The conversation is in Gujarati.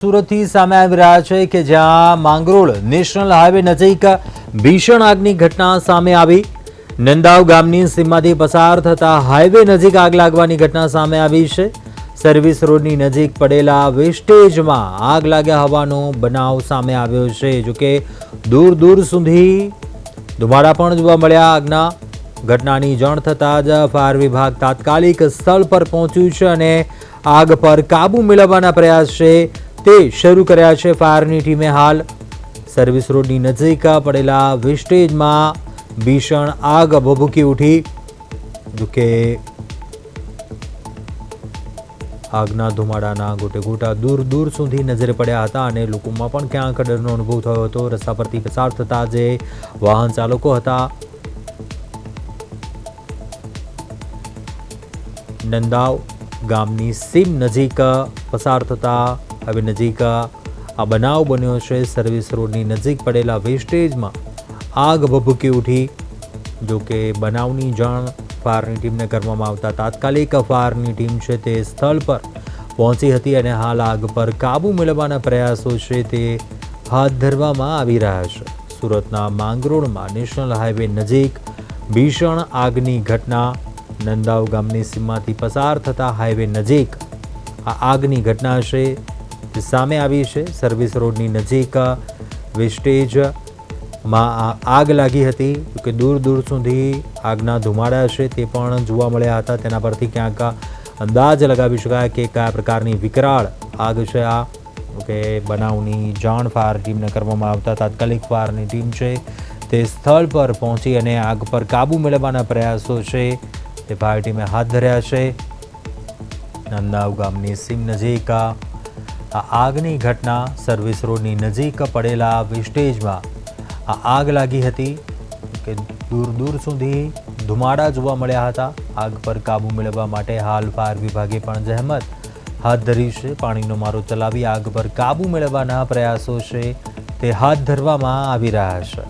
સુરતથી સામે આવી રહ્યા છે કે જ્યાં માંગરોળ નેશનલ હાઈવે નજીક ભીષણ આગની ઘટના સામે આવી। નંદાવ ગામની સીમમાંથી પસાર થતા હાઈવે નજીક આગ લાગવાની ઘટના સામે આવી છે। સર્વિસ રોડની નજીક પડેલા વેસ્ટેજમાં આગ લાગ્યા હોવાનો બનાવ સામે આવ્યો છે। જોકે દૂર દૂર સુધી ધુમાડા પણ જોવા મળ્યા। આગના ઘટનાની જાણ થતાં જ ફાયર વિભાગ તાત્કાલિક સ્થળ પર પહોંચ્યું છે અને આગ પર કાબુ મેળવવાના પ્રયાસ છે તે શરૂ કર્યા છે। ફાયરની ટીમે હાલ સર્વિસ રોડની નજીક પડેલા વેસ્ટેજમાં ભીષણ આગ ભભૂકી ઉઠી। જોકે આગના ધુમાડાના ગોટે ગોટા દૂર દૂર સુધી નજરે પડ્યા હતા અને લોકોમાં પણ ક્યાંક ડરનો અનુભવ થયો હતો। રસ્તા પરથી પસાર થતા જે વાહન ચાલકો હતા નંદાવ ગામની સીમ નજીક પસાર થતા હવે નજીક આ બનાવ બન્યો છે। સર્વિસ રોડની નજીક પડેલા વેસ્ટેજમાં આગ ભભૂકી ઉઠી। જોકે બનાવની જાણ ફાયરની ટીમને કરવામાં આવતા તાત્કાલિક ફાયરની ટીમ છે તે સ્થળ પર પહોંચી હતી અને હાલ આગ પર કાબુ મેળવવાના પ્રયાસો છે તે હાથ ધરવામાં આવી રહ્યા છે। સુરતના માંગરોળમાં નેશનલ હાઈવે નજીક ભીષણ આગની ઘટના। નંદાવ ગામની સીમમાંથી પસાર થતા હાઈવે નજીક આ આગની ઘટના છે તે સામે આવી છે। સર્વિસ રોડની નજીક વેસ્ટેજમાં આગ લાગી હતી કે દૂર દૂર સુધી આગના ધુમાડા છે તે પણ જોવા મળ્યા હતા। તેના પરથી ક્યાંક અંદાજ લગાવી શકાય કે કયા પ્રકારની વિકરાળ આગ છે આ। કે બનાવની જાણ ફાયર ટીમને કરવામાં આવતા તાત્કાલિક ફાયરની ટીમ છે તે સ્થળ પર પહોંચી અને આગ પર કાબુ મેળવવાના પ્રયાસો છે તે ફાયર ટીમે હાથ ધર્યા છે। નંદાવ ગામની સીમ નજીક આ આગની ઘટના। સર્વિસ રોડની નજીક પડેલા વેસ્ટેજમાં આ આગ લાગી હતી કે દૂર દૂર સુધી ધુમાડા જોવા મળ્યા હતા। આગ પર કાબુ મેળવવા માટે હાલ ફાયર વિભાગે પણ જહેમત હાથ ધરી છે। પાણીનો મારો ચલાવી આગ પર કાબુ મેળવવાના પ્રયાસો છે તે હાથ ધરવામાં આવી રહ્યા છે।